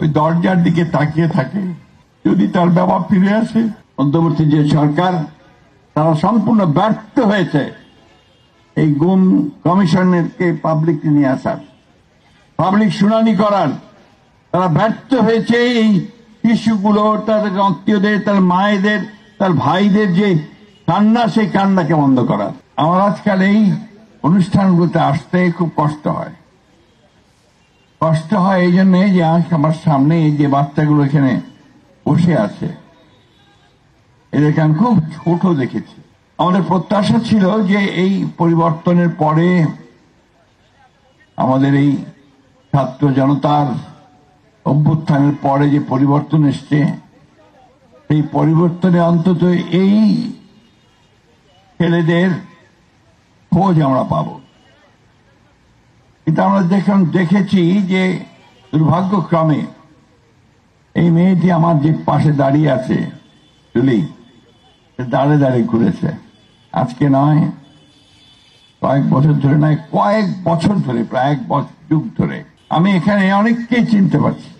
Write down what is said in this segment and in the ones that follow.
ওই দরজার দিকে তাকিয়ে থাকে যদি তার বাবা ফিরে আসে। অন্তর্বর্তী যে সরকার তারা সম্পূর্ণ ব্যর্থ হয়েছে এই গুম কমিশনকে পাবলিককে নিয়ে আসার, পাবলিক শুনানি করার। তারা ব্যর্থ হয়েছে এই শিশুগুলো, তাদের আত্মীয়দের, তার মায়েদের, তার ভাইদের যে কান্না, সেই কান্নাকে বন্ধ করার। আমার আজকাল এই অনুষ্ঠানগুলোতে আসতে খুব কষ্ট হয়। কষ্ট হয় এই জন্য যে আমার সামনে এই যে বাচ্চাগুলো এখানে বসে আছে, এদেরকে আমি খুব ছোট দেখেছি। আমাদের প্রত্যাশা ছিল যে এই পরিবর্তনের পরে আমাদের এই ছাত্র জনতার অভ্যুত্থানের পরে যে পরিবর্তন এসছে, সেই পরিবর্তনে অন্তত এই ছেলেদের খোঁজ আমরা পাব। কিন্তু আমরা দেখেছি যে দুর্ভাগ্যক্রমে এই মেয়েটি আমার যে পাশে দাঁড়িয়ে আছে, তুলি, দাঁড়ে দাঁড়িয়ে ঘুরেছে। আজকে নয়, কয়েক বছর ধরে নয়, কয়েক বছর ধরে, প্রায় এক যুগ ধরে আমি এখানে অনেককেই চিনতে পারছি,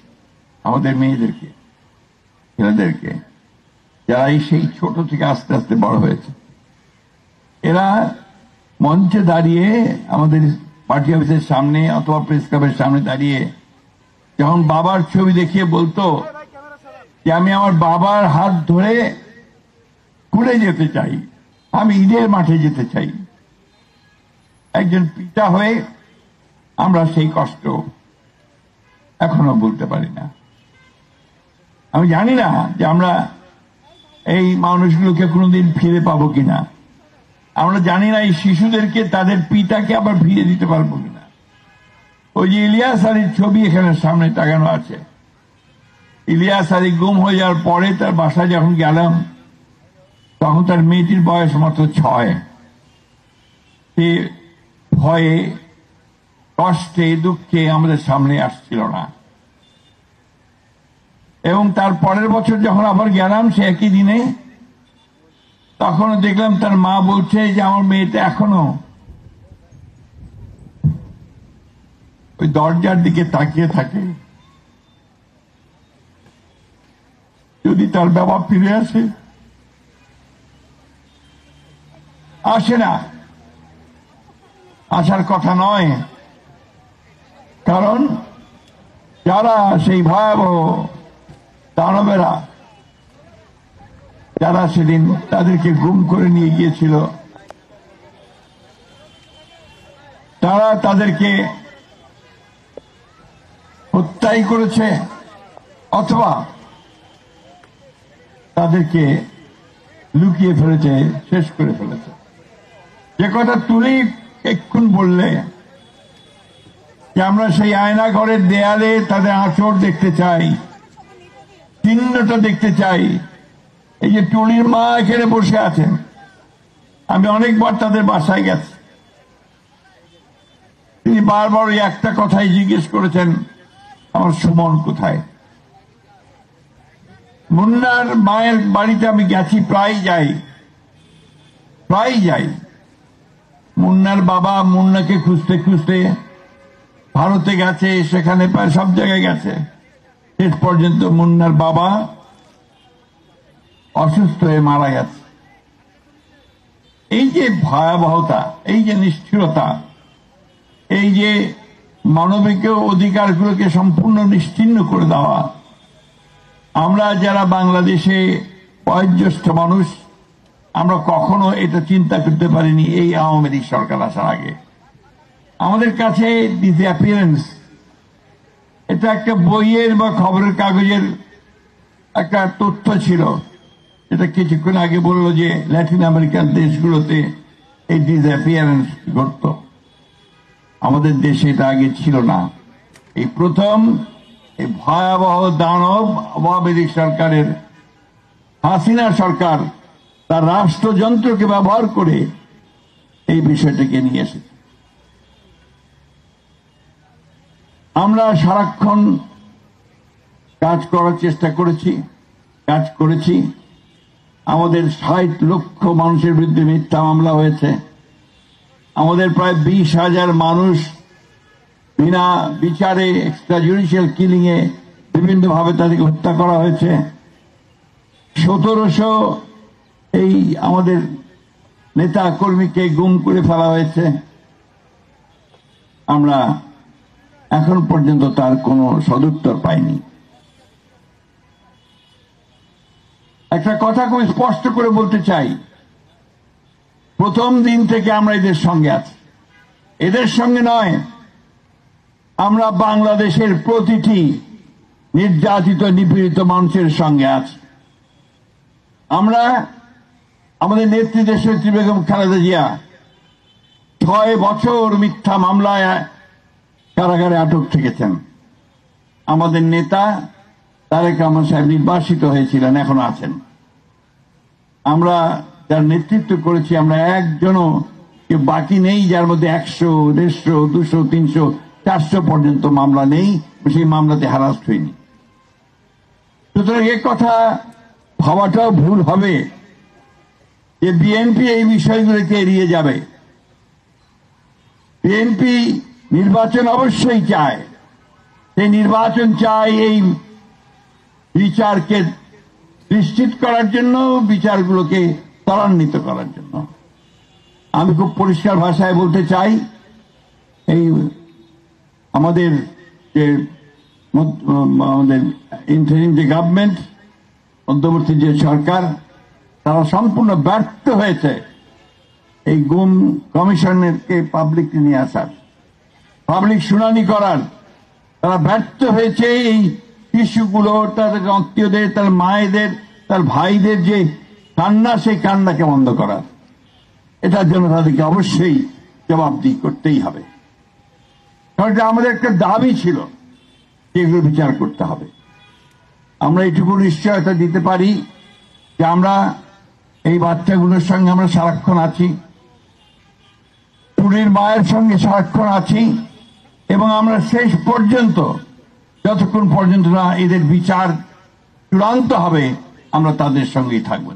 আমাদের মেয়েদেরকে, ছেলেদেরকে, যারা সেই ছোট থেকে আস্তে আস্তে বড় হয়েছে। এরা মঞ্চে দাঁড়িয়ে আমাদের পার্টি অফিসের সামনে অথবা প্রেস ক্লাবের সামনে দাঁড়িয়ে যখন বাবার ছবি দেখিয়ে বলতো যে আমি আমার বাবার হাত ধরে ঘুরে যেতে চাই, আমি ঈদের মাঠে যেতে চাই। একজন পিতা হয়ে আমরা সেই কষ্ট এখনো বলতে পারি না। আমি জানি না যে আমরা এই মানুষগুলোকে কোনোদিন ফিরে পাবো কিনা। আমরা জানি না এই শিশুদেরকে তাদের পিতাকে আবার ফিরে দিতে পারবো কিনা। ওই যে ইলিয়াস আলীর ছবি এখানে সামনে টাঙানো আছে, ইলিয়াস আলী গুম হয়ে যাওয়ার পরে তার বাসায় যখন গেলাম, তখন তার মেয়েটির বয়স মাত্র 6। সে ভয়ে, কষ্টে, দুঃখে আমাদের সামনে আসছিল না। এবং তার পরের বছর যখন আবার গেলাম সে একই দিনে, তখনও দেখলাম তার মা বলছে যে আমার মেয়েটা এখনো ওই দরজার দিকে তাকিয়ে থাকে যদি তার বাবা ফিরে আসে। আসে না, আসার কথা নয়, কারণ যারা সেই ভয়াবহ দানবেরা যারা সেদিন তাদেরকে গুম করে নিয়ে গিয়েছিল, তারা তাদেরকে হত্যাই করেছে অথবা তাদেরকে লুকিয়ে ফেলেছে, শেষ করে ফেলেছে। যে কথা তুলি এক্ষুন বললে যে আমরা সেই আয়না ঘরের দেয়ালে তাদের আঁচড় দেখতে চাই, চিহ্নটা দেখতে চাই। এই যে টুলির মা এখানে বসে আছেন, আমি অনেকবার তাদের বাসায় গেছি, তিনি বারবার ওই একটা কথাই জিজ্ঞেস করেছেন, আমার সুমন কোথায়। মুন্নার মায়ের বাড়িতে আমি গেছি, প্রায় যাই। মুন্নার বাবা মুন্নাকে খুঁজতে খুঁজতে ভারতে গেছে, সেখানে প্রায় সব জায়গায় গেছে, শেষ পর্যন্ত মুন্নার বাবা অসুস্থ হয়ে মারা গেছে। এই যে ভয়াবহতা, এই যে নিষ্ঠুরতা, এই যে মানবিক অধিকারগুলোকে সম্পূর্ণ নিশ্চিহ্ন করে দেওয়া, আমরা যারা বাংলাদেশে বয়োজ্যেষ্ঠ মানুষ, আমরা কখনো এটা চিন্তা করতে পারিনি এই আওয়ামী লীগ সরকার আসার আগে। আমাদের কাছে ডিসঅ্যাপিয়ারেন্স এটা একটা বইয়ের বা খবরের কাগজের একটা তথ্য ছিল। এটা কিছুক্ষণ আগে বলল যে ল্যাটিন আমেরিকান দেশগুলোতে এই ডিসঅ্যাপিয়ারেন্স ঘটত, আমাদের দেশে এটা আগে ছিল না। এই প্রথম এই ভয়াবহ দানব আওয়ামী লীগ সরকারের, হাসিনা সরকার তার রাষ্ট্রযন্ত্রকে ব্যবহার করে এই বিষয়টাকে নিয়ে এসেছে। আমরা সারাক্ষণ কাজ করার চেষ্টা করেছি। আমাদের 60 লক্ষ মানুষের বিরুদ্ধে মিথ্যা মামলা হয়েছে। আমাদের প্রায় 20,000 মানুষ বিনা বিচারে এক্সট্রা জুডিশিয়াল কিলিং এ বিভিন্নভাবে তাদেরকে হত্যা করা হয়েছে। 1700 এই আমাদের নেতা কর্মীকে গুম করে ফেলা হয়েছে। আমরা এখন পর্যন্ত তার কোনো সদুত্তর পাইনি। একটা কথা খুব স্পষ্ট করে বলতে চাই, প্রথম দিন থেকে আমরা এদের সঙ্গে আছি। এদের সঙ্গে নয়, আমরা বাংলাদেশের প্রতিটি নির্যাতিত নিপীড়িত মানুষের সঙ্গে আছি। আমরা আমাদের নেত্রী দেশনেত্রী বেগম খালেদা জিয়া 6 বছর মিথ্যা মামলায় কারাগারে আটক থেকেছেন। আমাদের নেতা তারেক রহমান সাহেব নির্বাসিত হয়েছিলেন, এখনো আছেন। আমরা যার নেতৃত্ব করেছি, আমরা একজনও বাকি নেই যার মধ্যে 100, 150, 200, 300, 400 পর্যন্ত মামলা নেই, সেই মামলাতে হারাস্ট হয়নি। সুতরাং এ কথা ভাবাটাও ভুল হবে যে বিএনপি এই বিষয়গুলোকে এড়িয়ে যাবে। বিএনপি নির্বাচন অবশ্যই চায়, সেই নির্বাচন চায় এই বিচারকে নিশ্চিত করার জন্য, বিচারগুলোকে ত্বরান্বিত করার জন্য। আমি খুব পরিষ্কার ভাষায় বলতে চাই, এই আমাদের যে ইন্টারিম যে গভর্নমেন্ট, মধ্যবর্তী যে সরকার, তারা সম্পূর্ণ ব্যর্থ হয়েছে এই গুম কমিশনকে পাবলিক নিয়ে আসার, পাবলিক শুনানি করার। তারা ব্যর্থ হয়েছে এই শিশুগুলো, তাদের আত্মীয়দের, তার মায়েদের, তার ভাইদের যে কান্না, সেই কান্নাকে বন্ধ করার। এটার জন্য তাদেরকে অবশ্যই জবাবদিহি করতেই হবে, কারণ এটা আমাদের একটা দাবি ছিল যে এগুলো বিচার করতে হবে। আমরা এটুকু নিশ্চয়তা দিতে পারি যে আমরা এই বাচ্চাগুলোর সঙ্গে আমরা সারাক্ষণ আছি, টুনির মায়ের সঙ্গে সারাক্ষণ আছি, এবং আমরা শেষ পর্যন্ত, যতক্ষণ পর্যন্ত না এদের বিচার চূড়ান্ত হবে, আমরা তাদের সঙ্গেই থাকবো।